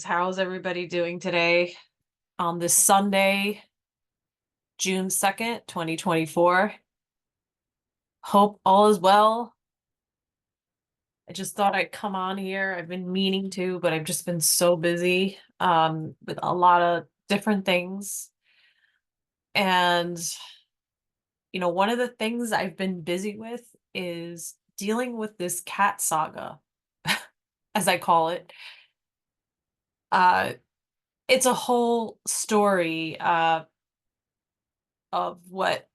Greetings. How's everybody doing today on this Sunday, June 2nd, 2024? Hope all is well. I just thought I'd come on here. I've been meaning to, but I've just been so busy with a lot of different things. And, one of the things I've been busy with is dealing with this cat saga, as I call it. Uh, it's a whole story. Of what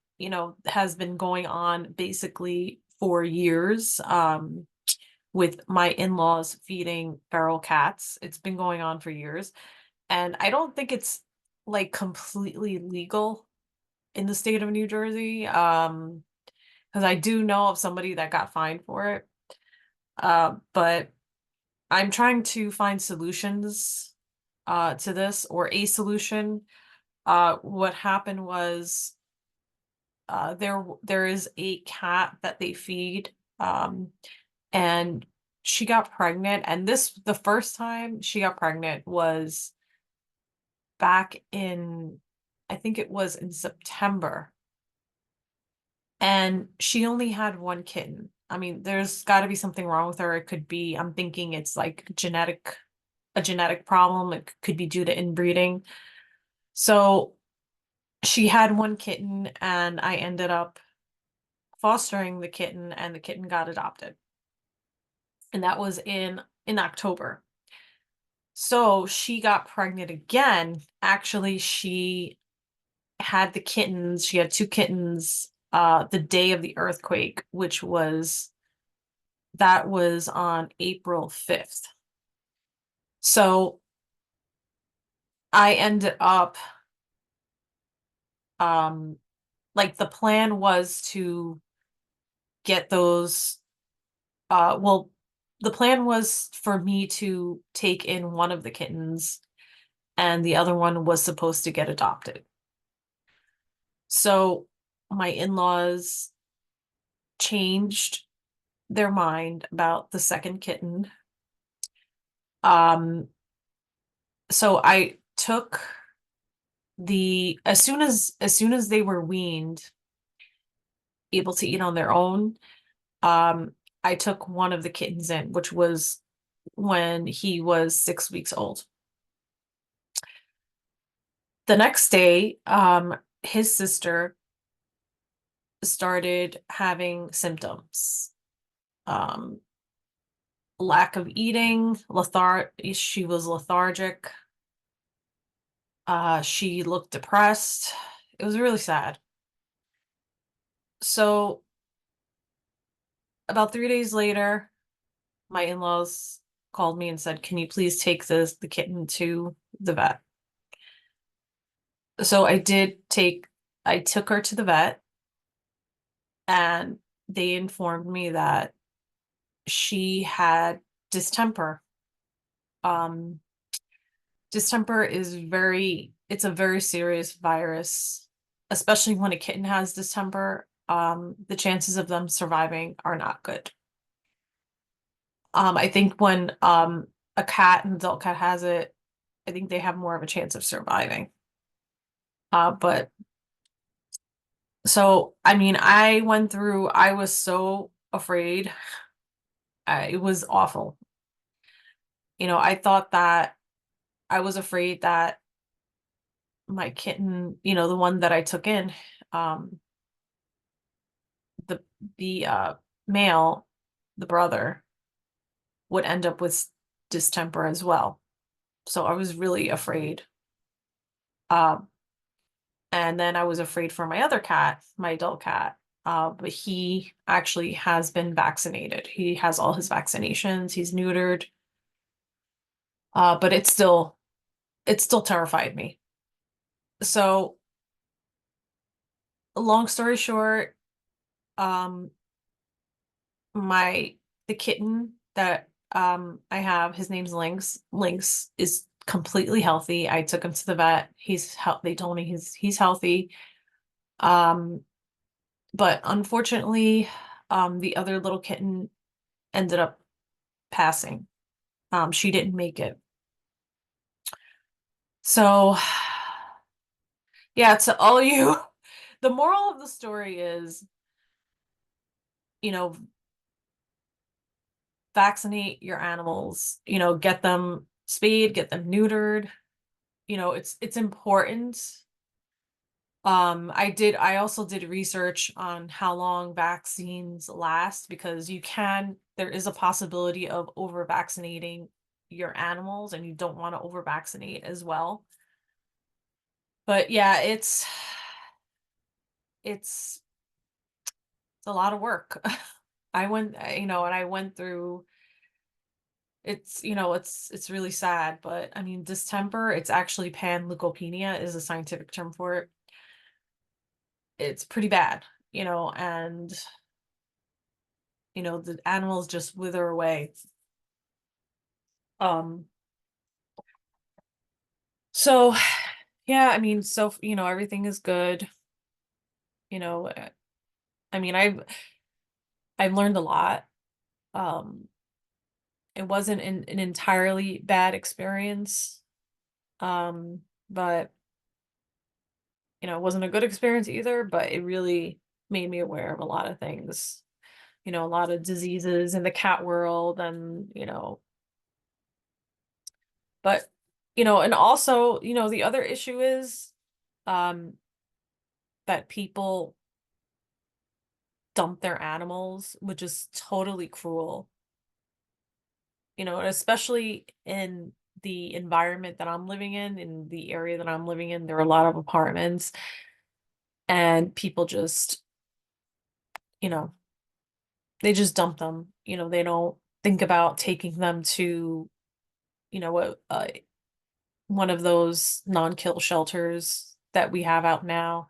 has been going on basically for years with my in-laws feeding feral cats. It's been going on for years, and I don't think it's like completely legal in the state of New Jersey, because I do know of somebody that got fined for it. But I'm trying to find solutions to this, or a solution. What happened was, there is a cat that they feed, and she got pregnant, and the first time she got pregnant was back in, I think it was in September, and she only had one kitten. I mean, there's got to be something wrong with her. It could be, I'm thinking it's like a genetic problem. It could be due to inbreeding. So she had one kitten, and I ended up fostering the kitten, and the kitten got adopted. And that was in October. So she got pregnant again. Actually, she had the kittens. She had two kittens the day of the earthquake, that was on April 5th. So I ended up like, the plan was to get those well, the plan was for me to take in one of the kittens, and the other one was supposed to get adopted. So my in-laws changed their mind about the second kitten. Um, so I took as soon as they were weaned, able to eat on their own, um, I took one of the kittens in, which was when he was 6 weeks old. The next day, his sister started having symptoms. Um, Lack of eating, she was lethargic. She looked depressed. It was really sad. So about 3 days later, my in-laws called me and said, "Can you please take the kitten to the vet?" So I took her to the vet, and they informed me that she had distemper. Um, Distemper it's a very serious virus, especially when a kitten has distemper. The chances of them surviving are not good. I think when an adult cat has it, I think they have more of a chance of surviving. But so, I mean, I was so afraid. It was awful. I thought that I was afraid that my kitten, the one that I took in, um, the the male, the brother, would end up with distemper as well. So I was really afraid. Um, and then I was afraid for my other cat, my adult cat. But he actually has been vaccinated. He has all his vaccinations. He's neutered. But it still terrified me. So, long story short, um, my the kitten that I have, his name's Lynx. Lynx is completely healthy. I took him to the vet. They told me he's healthy. Um, but unfortunately, the other little kitten ended up passing. She didn't make it. So, yeah, to all you, the moral of the story is, you know, vaccinate your animals, get them spayed, get them neutered. It's important. I also did research on how long vaccines last because there is a possibility of over vaccinating your animals and you don't want to over vaccinate as well. But yeah, it's it's a lot of work. And I went through it's really sad, but I mean, distemper, it's actually panleukopenia is a scientific term for it. It's pretty bad, and the animals just wither away. Um, so yeah, I mean, everything is good. You know, uh, I mean, I've learned a lot. Um, it wasn't an entirely bad experience. But it wasn't a good experience either, but it really made me aware of a lot of things, a lot of diseases in the cat world and, but, and also, the other issue is, um, that people dump their animals, which is totally cruel, and especially in the environment that I'm living in the area that I'm living in, there are a lot of apartments and people just, you know, they just dump them. They don't think about taking them to, one of those non-kill shelters that we have out now.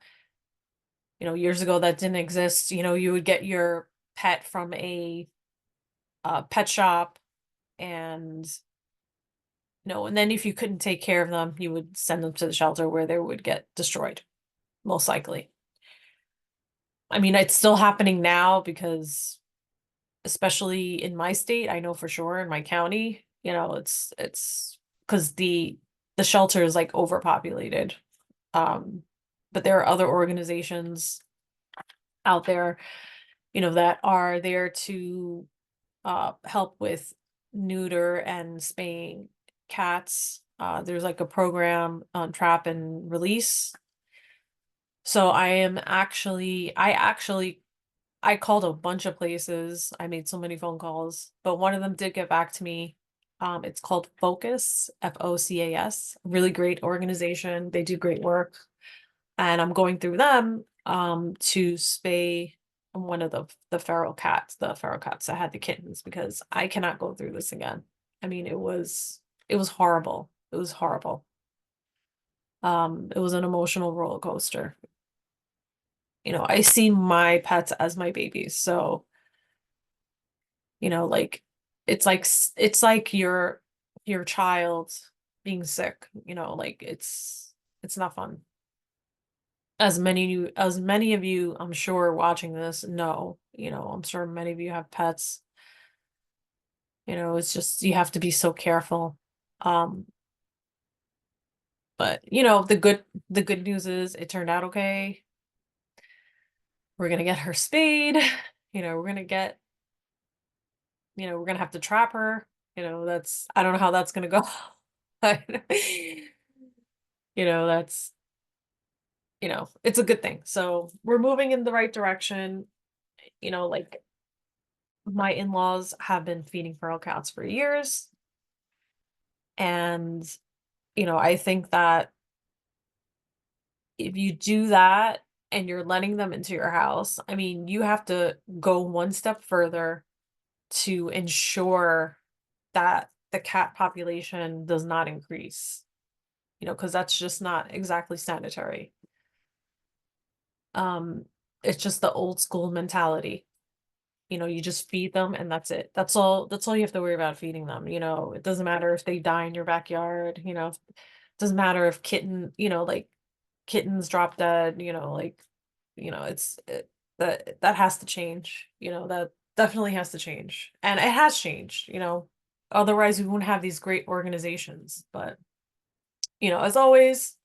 Years ago that didn't exist. You would get your pet from a pet shop and and then if you couldn't take care of them, you would send them to the shelter where they would get destroyed, most likely. I mean, it's still happening now because especially in my state, I know for sure in my county, it's because the shelter is like overpopulated. Um, but there are other organizations out there, that are there to help with neuter and spaying cats. There's like a program on trap and release. So I called a bunch of places. I made so many phone calls, but one of them did get back to me. It's called Focus, FOCAS, really great organization. They do great work. And I'm going through them to spay one of the feral cats that had the kittens because I cannot go through this again. I mean, it was horrible. It was horrible. It was an emotional roller coaster. I see my pets as my babies, so like it's like your child being sick, like it's not fun. As many of you, I'm sure, watching this know, I'm sure many of you have pets. It's just you have to be so careful. Um, but the good news is it turned out okay. We're gonna get her spayed. We're gonna get, we're gonna have to trap her. That's I don't know how that's gonna go. But that's it's a good thing. So we're moving in the right direction. Like my in-laws have been feeding feral cats for years. And, I think that if you do that and you're letting them into your house, I mean, you have to go one step further to ensure that the cat population does not increase, because that's just not exactly sanitary. Um, it's just the old school mentality. You just feed them and that's it. That's all you have to worry about feeding them. It doesn't matter if they die in your backyard, it doesn't matter if like kittens drop dead, like, that has to change, that definitely has to change. And it has changed. Otherwise we wouldn't have these great organizations, but As always,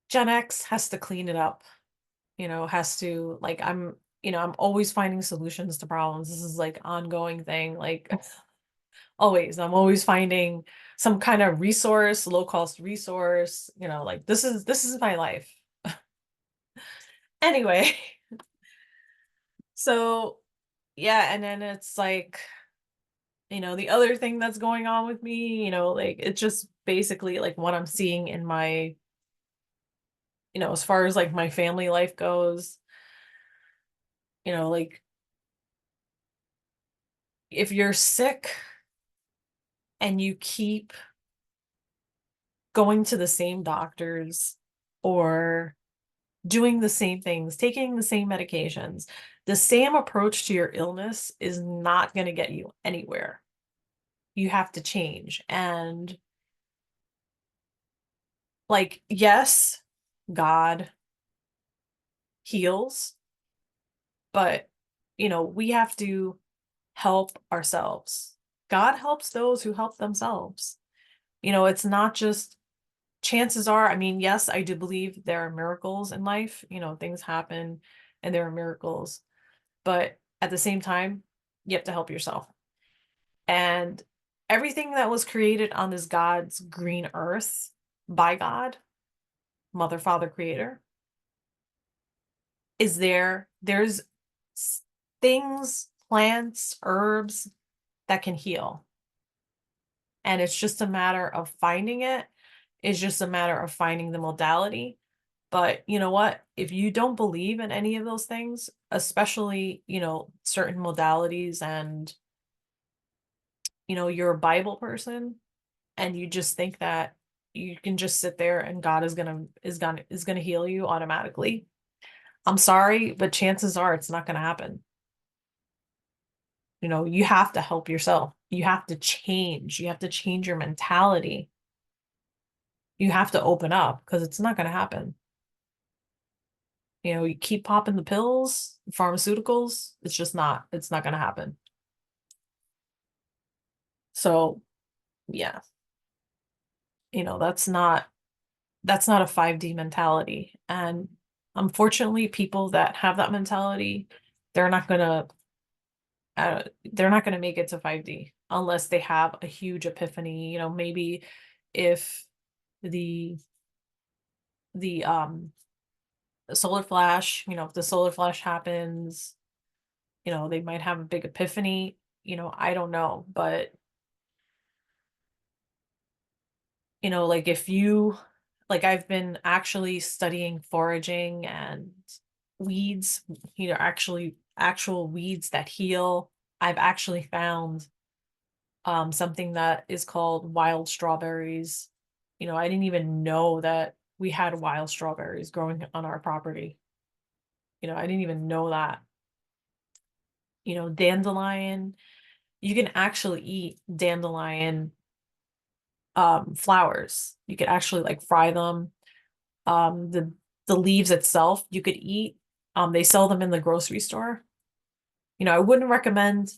Gen X has to clean it up, has to like I'm always finding solutions to problems. This is like ongoing thing. Like always, I'm always finding some kind of resource, low cost resource, like this is my life. Anyway, so yeah, and then it's like, the other thing that's going on with me, like it's just basically like what I'm seeing in my, as far as like my family life goes, like if you're sick and you keep going to the same doctors or doing the same things, taking the same medications, the same approach to your illness is not going to get you anywhere. You have to change. And like, yes, God heals, but we have to help ourselves. God helps those who help themselves. It's not just, chances are, I mean, yes, I do believe there are miracles in life, things happen and there are miracles, but at the same time, you have to help yourself. And everything that was created on this God's green earth by God, Mother, Father, Creator, is there. There's things, plants, herbs that can heal. And it's just a matter of finding it. It's just a matter of finding the modality. But you know what? If you don't believe in any of those things, especially, certain modalities, and, you're a Bible person and you just think that you can just sit there and God is gonna heal you automatically. I'm sorry, but chances are it's not gonna happen. You have to help yourself. You have to change. You have to change your mentality. You have to open up because it's not gonna happen. You keep popping the pills, pharmaceuticals, it's not gonna happen. So yeah, that's not a 5D mentality. And unfortunately, people that have that mentality, they're not gonna they're not gonna make it to 5D unless they have a huge epiphany. Maybe if the the solar flash, if the solar flash happens, they might have a big epiphany. I don't know, but like if you, like I've been actually studying foraging and weeds, actual weeds that heal. I've actually found something that is called wild strawberries. I didn't even know that we had wild strawberries growing on our property. I didn't even know that. Dandelion, you can actually eat dandelion flowers. You could actually like fry them. The leaves itself you could eat. They sell them in the grocery store. I wouldn't recommend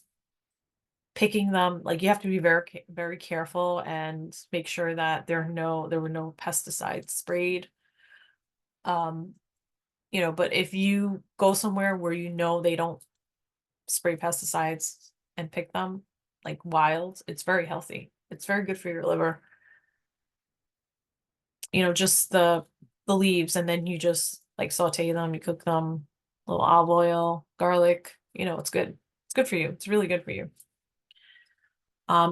picking them. Like you have to be very very careful and make sure that there were no pesticides sprayed. Um, but if you go somewhere where they don't spray pesticides and pick them like wild, it's very healthy. It's very good for your liver. Just the leaves, and then you just like saute them, you cook them, a little olive oil, garlic, it's good. It's good for you. It's really good for you.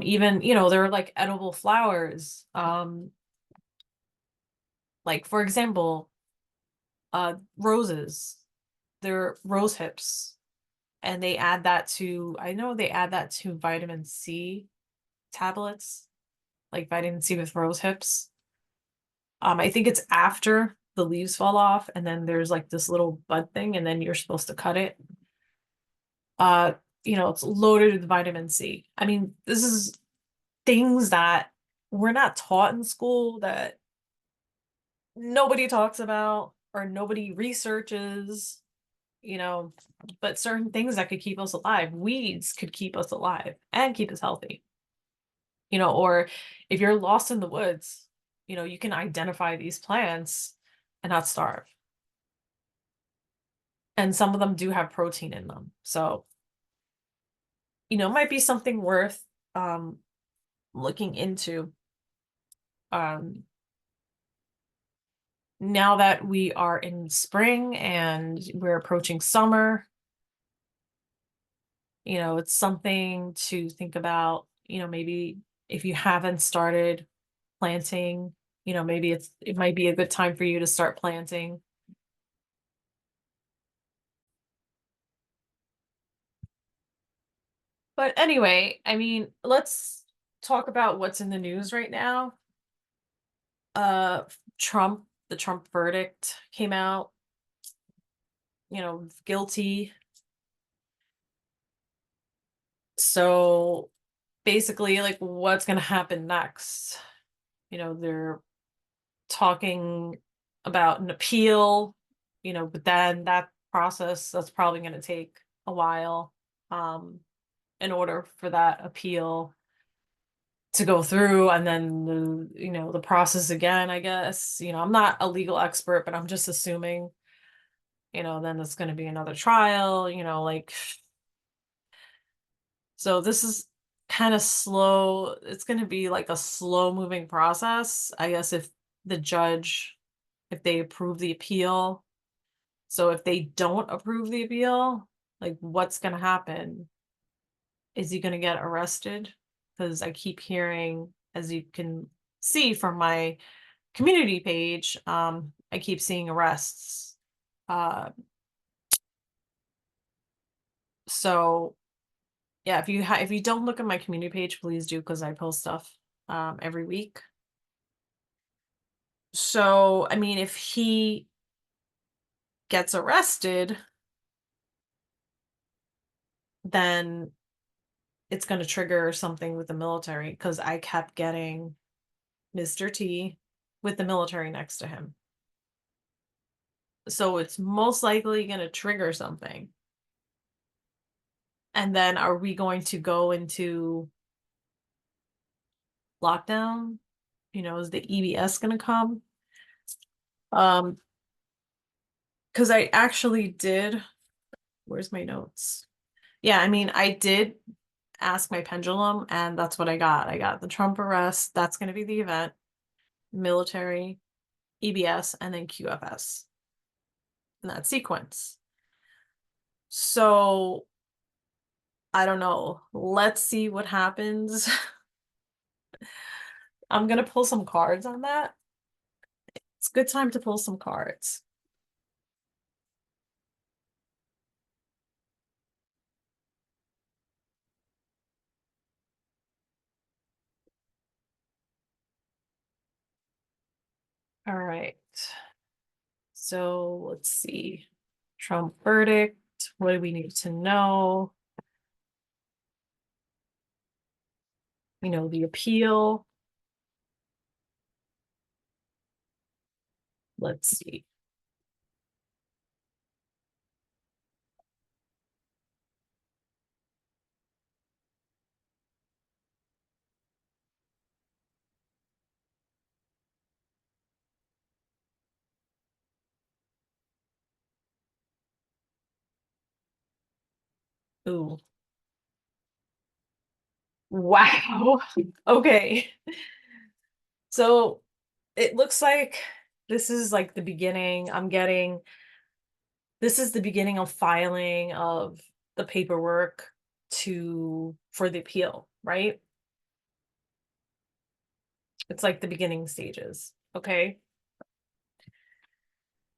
Even, there are like edible flowers. Like for example, roses. They're rose hips. And I know they add that to vitamin C tablets, like vitamin C with rose hips. I think it's after the leaves fall off, and then there's like this little bud thing, and then you're supposed to cut it. Uh, it's loaded with vitamin C. I mean, this is things that we're not taught in school, that nobody talks about or nobody researches, you know, but certain things that could keep us alive, weeds could keep us alive and keep us healthy. Or if you're lost in the woods, you can identify these plants and not starve. And some of them do have protein in them. So, it might be something worth um looking into. Um Now that we are in spring and we're approaching summer, it's something to think about, maybe if you haven't started planting, maybe it might be a good time for you to start planting. But anyway, I mean, let's talk about what's in the news right now. Trump, the Trump verdict came out, guilty. So basically, like, what's going to happen next? They're talking about an appeal, but then that process, that's probably going to take a while, um, in order for that appeal to go through, and then the process again, I guess. I'm not a legal expert, but I'm just assuming, then it's going to be another trial, like, so this is kind of slow. It's going to be like a slow moving process, I guess, if the judge, if they approve the appeal. So if they don't approve the appeal, like, what's going to happen? Is he going to get arrested? Because I keep hearing, as you can see from my community page, I keep seeing arrests. Uh, so yeah, if you don't look at my community page, please do, because I post stuff every week. So I mean, if he gets arrested, then it's going to trigger something with the military, because I kept getting Mr. T with the military next to him. So it's most likely going to trigger something. And then are we going to go into lockdown? Is the EBS going to come? Um, because I actually did. Where's my notes? Yeah, I mean, I did ask my pendulum, and that's what I got. I got the Trump arrest. That's going to be the event, military, EBS, and then QFS in that sequence. So I don't know. Let's see what happens. I'm gonna pull some cards on that. It's a good time to pull some cards. All right. So let's see. Trump verdict. What do we need to know? The appeal. Let's see. Ooh. Wow. Okay. So it looks like this is like the beginning. This is the beginning of filing of the paperwork for the appeal, right? It's like the beginning stages. Okay.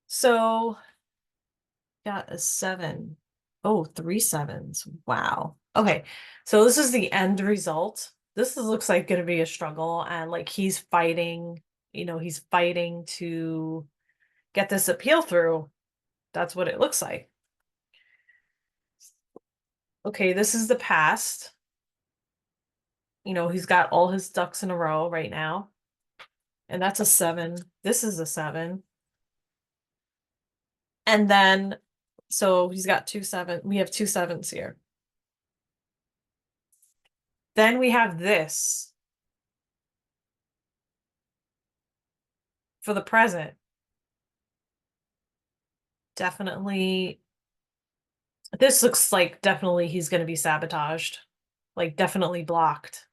So got a 7. Oh, 3 sevens. Wow. Okay. So this is the end result. Looks like going to be a struggle, and like he's fighting to get this appeal through. That's what it looks like. Okay, this is the past. He's got all his ducks in a row right now. And that's a 7. This is a 7. And then, so he's got 2 7. We have 2 sevens here. Then we have this. for the present, definitely, this looks like definitely he's going to be sabotaged, like definitely blocked.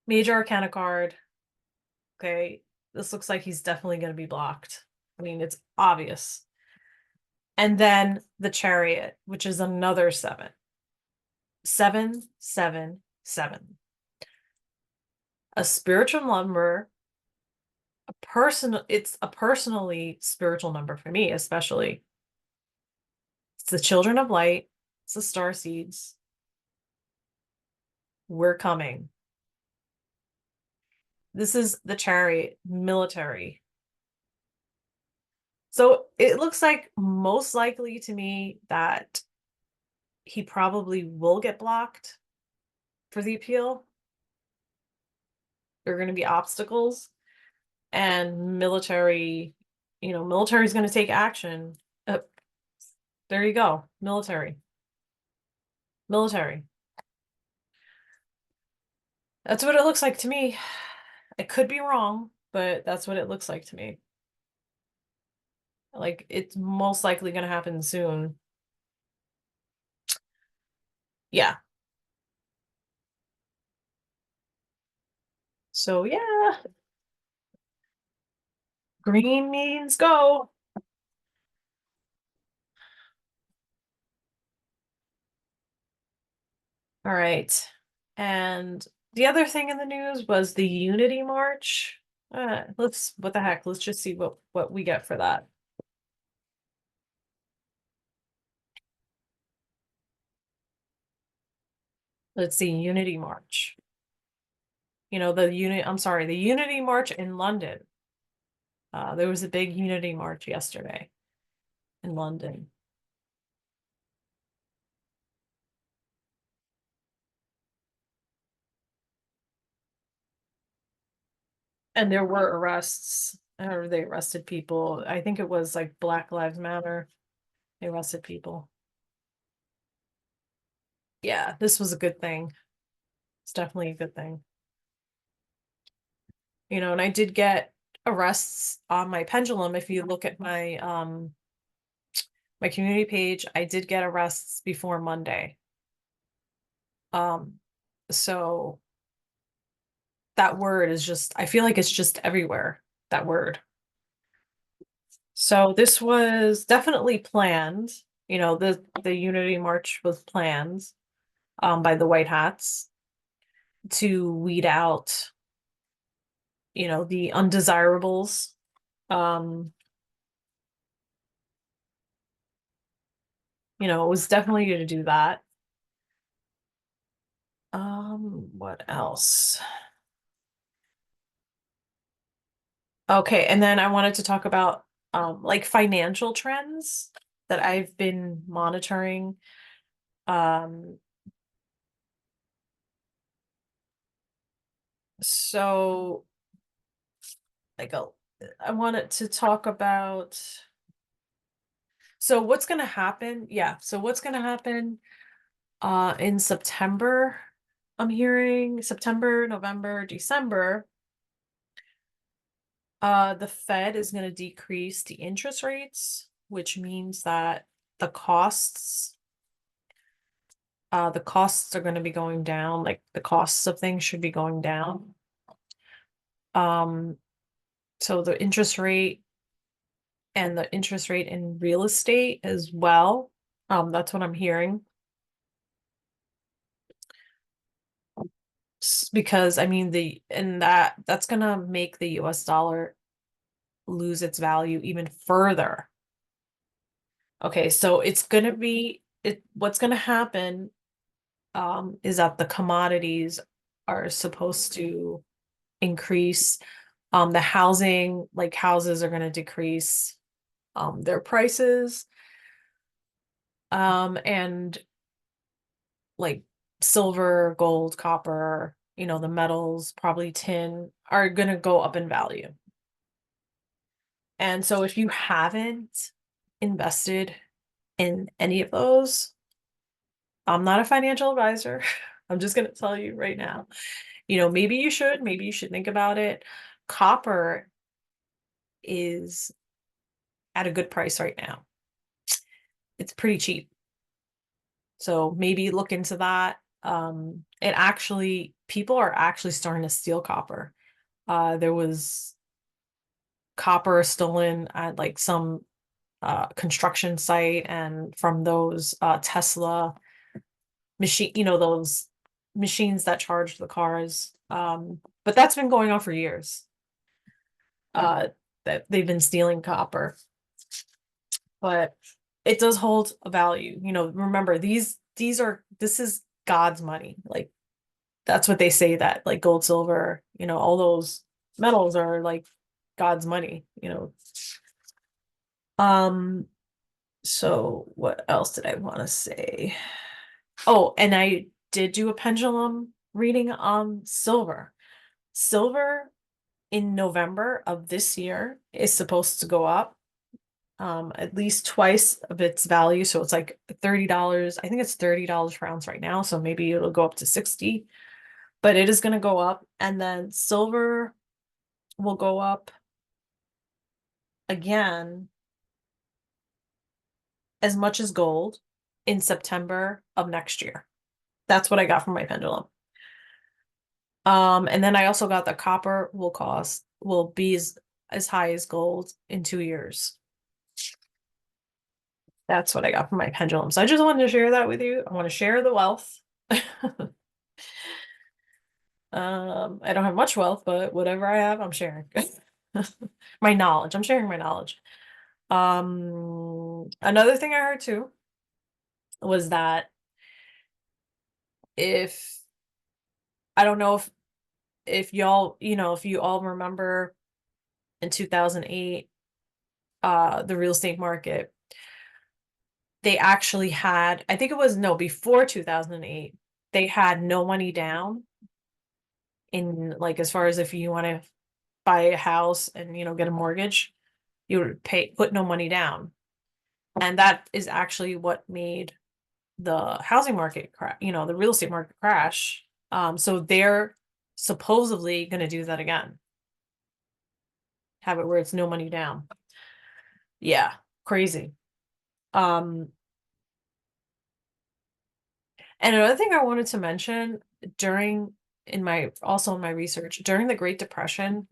Major Arcana card. Okay, this looks like he's definitely going to be blocked. I mean, it's obvious. And then the Chariot, which is another 7. 7, 7, 7. A spiritual number, it's a personally spiritual number for me, especially. It's the children of light, it's the star seeds. We're coming. This is the Chariot, military. So it looks like most likely to me that he probably will get blocked for the appeal. There are going to be obstacles, and military, military is going to take action. There you go. Military. That's what it looks like to me. I could be wrong, but that's what it looks like to me. Like, it's most likely going to happen soon. Yeah. So, yeah. Green means go. All right. And the other thing in the news was the Unity March. What the heck? Let's just see what we get for that. Let's see, Unity March. The Unity March in London. There was a big Unity March yesterday in London. And there were arrests, or they arrested people. I think it was like Black Lives Matter. They arrested people. Yeah, this was a good thing. It's definitely a good thing. And I did get arrests on my pendulum. If you look at my community page, I did get arrests before Monday. So that word is just, I feel like it's just everywhere, that word. So this was definitely planned. The Unity March was planned by the White Hats to weed out, the undesirables. It was definitely going to do that. What else? Okay, and then I wanted to talk about like financial trends that I've been monitoring. Um, so like I wanted to talk about, so what's going to happen? Yeah, so what's going to happen in September? I'm hearing September, November, December. The Fed is going to decrease the interest rates, which means that the costs the costs are going to be going down, like the costs of things should be going down. So the interest rate and the interest rate in real estate as well. That's what I'm hearing. Because I mean that's gonna make the US dollar lose its value even further. Okay, so what's gonna happen is that the commodities are supposed to increase. The houses are going to decrease their prices. And like silver, gold, copper, the metals, probably tin, are going to go up in value. And so if you haven't invested in any of those, I'm not a financial advisor. I'm just going to tell you right now. Maybe you should think about it. copper is at a good price right now. It's pretty cheap. So maybe look into that. It actually, people are actually starting to steal copper. There was copper stolen at like some construction site and from those Tesla machine, those machines that charge the cars. But that's been going on for years. That they've been stealing copper, but it does hold a value. Remember this is God's money. Like that's what they say, that like gold, silver, all those metals are like God's money. Um, so what else did I want to say? Oh, and I did do a pendulum reading on silver. Silver in November of this year is supposed to go up at least twice of its value. So it's like $30. I think it's $30 per ounce right now. So maybe it'll go up to 60, but it is going to go up. And then silver will go up again as much as gold in September of next year. That's what I got from my pendulum. And then I also got that copper will be as high as gold in 2 years. That's what I got from my pendulum. So I just wanted to share that with you. I want to share the wealth. I don't have much wealth, but whatever I have, I'm sharing. My knowledge. I'm sharing my knowledge. Another thing I heard too was that if I don't know if y'all, if you all remember in 2008, the real estate market, they actually had, I think it was no, before 2008, they had no money down in like as far as if you want to buy a house and get a mortgage, you would put no money down. And that is actually what made the housing market the real estate market crash. So they're supposedly going to do that again. Have it where it's no money down. Yeah, crazy. Um, and another thing I wanted to mention in my research during the Great Depression,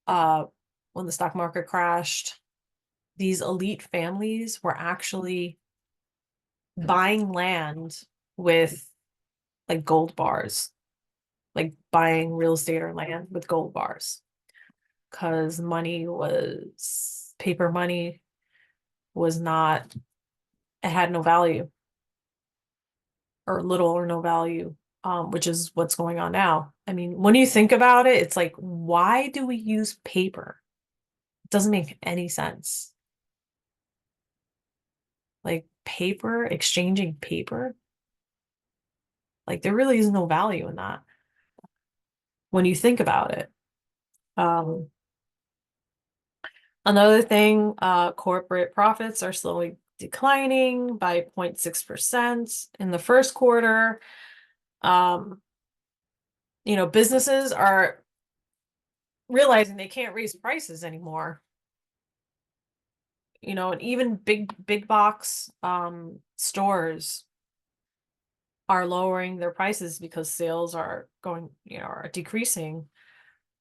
when the stock market crashed, these elite families were actually buying land with like gold bars, like buying real estate or land with gold bars, because paper money was not, it had no value or little or no value, which is what's going on now. I mean, when you think about it, it's like, why do we use paper? It doesn't make any sense. Like exchanging paper, like there really is no value in that when you think about it. Um, Another thing, corporate profits are slowly declining by 0.6% in the first quarter. Businesses are realizing they can't raise prices anymore. And even big box stores are lowering their prices because sales are are decreasing.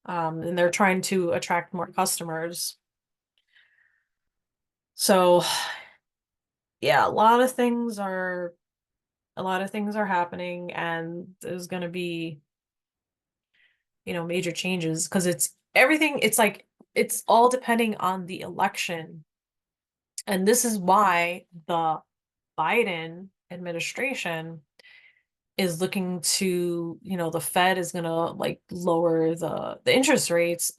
And they're trying to attract more customers. So yeah, a lot of things are happening, and there's going to be, major changes because it's like it's all depending on the election. And this is why the Biden administration is looking to, the Fed is going to like lower the interest rates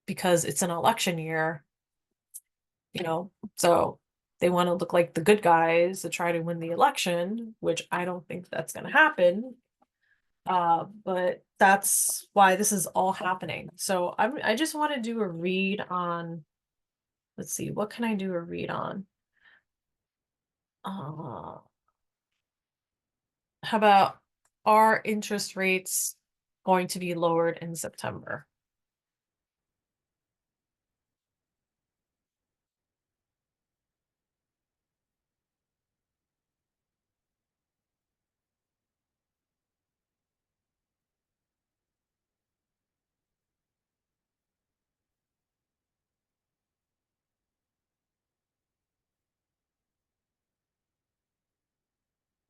because it's an election year, so they want to look like the good guys to try to win the election, which I don't think that's going to happen. But that's why this is all happening. So I just want to do a read on, let's see, what can I do a read on? How about, are interest rates going to be lowered in September?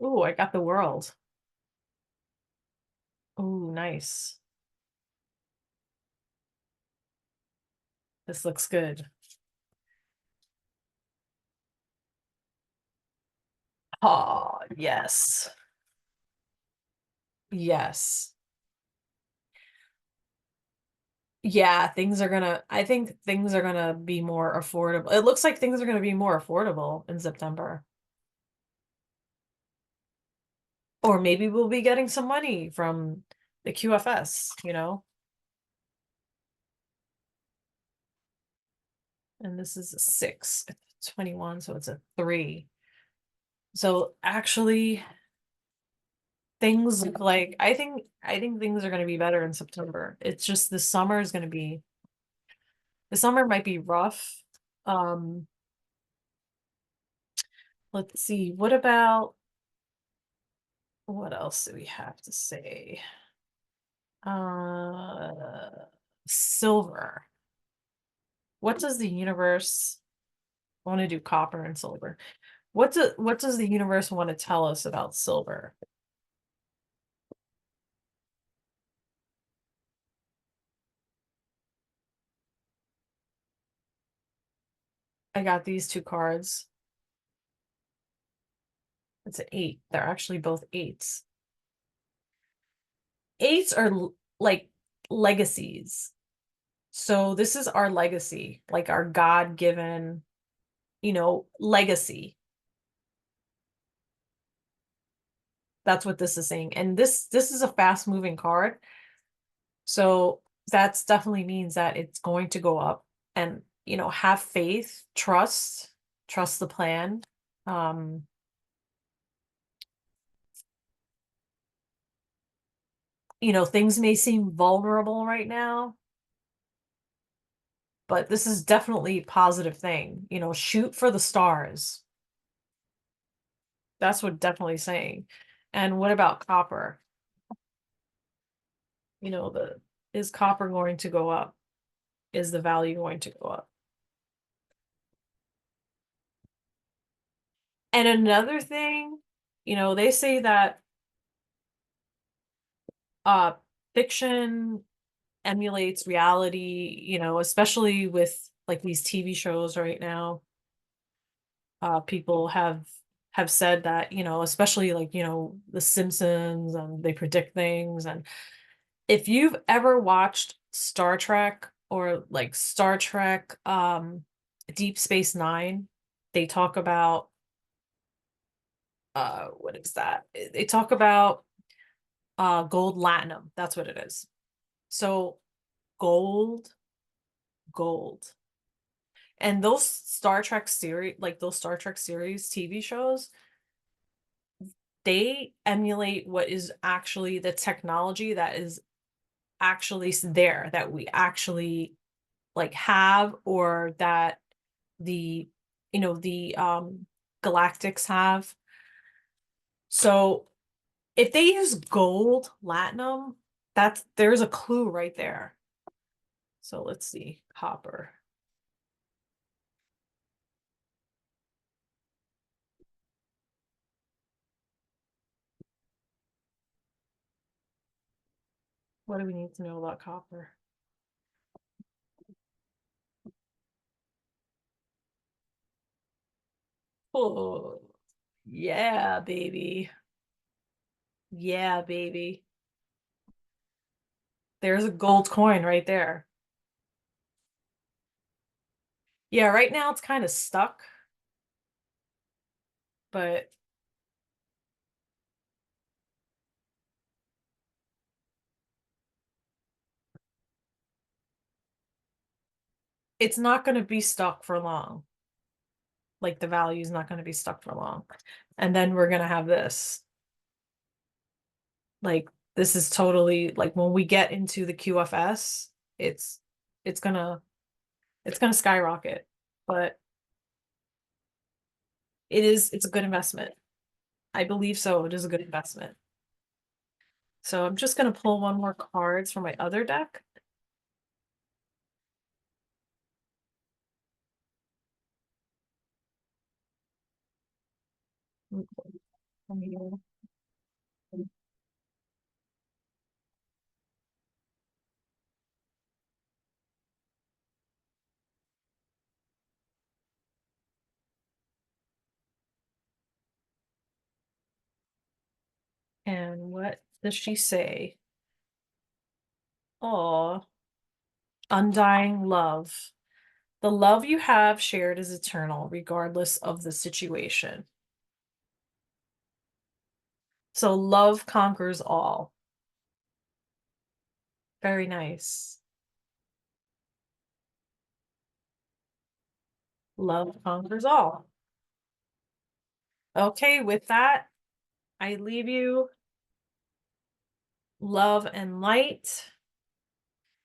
Ooh, I got the world. Ooh, nice. This looks good. Oh, yes. Yes. Yeah, I think things are gonna be more affordable. It looks like things are gonna be more affordable in September. Or maybe we'll be getting some money from the QFS, you know? And this is a 6, 21, so it's a 3. So actually things look like I think things are gonna be better in September. It's just the summer might be rough. Um, let's see, what else do we have to say? Uh, silver. What does the universe I want to do copper and silver? What does the universe want to tell us about silver? I got these two cards. It's an 8. They're actually both eights. Eights are like legacies. So this is our legacy, like our God-given, legacy. That's what this is saying. And this is a fast-moving card. So that's definitely means that it's going to go up and, have faith, trust the plan. Um, things may seem vulnerable right now, but this is definitely a positive thing. Shoot for the stars. That's what definitely saying. And what about copper? The is copper going to go up? Is the value going to go up? And another thing, they say that uh fiction emulates reality, especially with like these TV shows right now. People have said that, especially like, The Simpsons, and they predict things. And if you've ever watched Star Trek, or like Star Trek Deep Space Nine, they talk about what is that? They talk about gold latinum. That's what it is. So gold, gold. And those Star Trek series, like those Star Trek series TV shows, they emulate what is actually the technology that is actually there, that we actually like have, or that the the galactics have. So if they use gold latinum, there's a clue right there. So let's see, copper. What do we need to know about copper? Oh, yeah, baby. Yeah, baby. There's a gold coin right there. Yeah, right now it's kind of stuck, but it's not going to be stuck for long. Like the value is not going to be stuck for long. And then we're going to have this. Like this is totally like when we get into the QFS, it's it's going to it's going to skyrocket. But it's a good investment. I believe so. It is a good investment. So I'm just going to pull one more cards from my other deck. And what does she say? Oh, undying love. The love you have shared is eternal, regardless of the situation. So love conquers all. Very nice. Love conquers all. Okay, with that, I leave you love and light.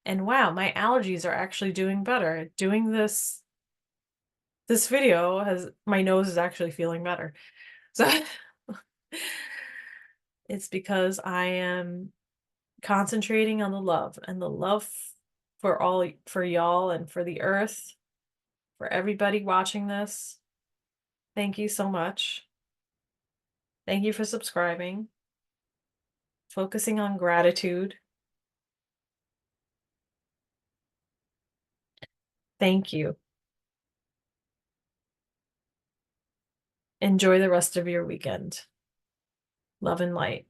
And wow, my allergies are actually doing better. Doing this video has my nose is actually feeling better. So it's because I am concentrating on the love and the love for all for y'all and for the earth, for everybody watching this. Thank you so much. Thank you for subscribing, focusing on gratitude. Thank you. Enjoy the rest of your weekend. Love and light.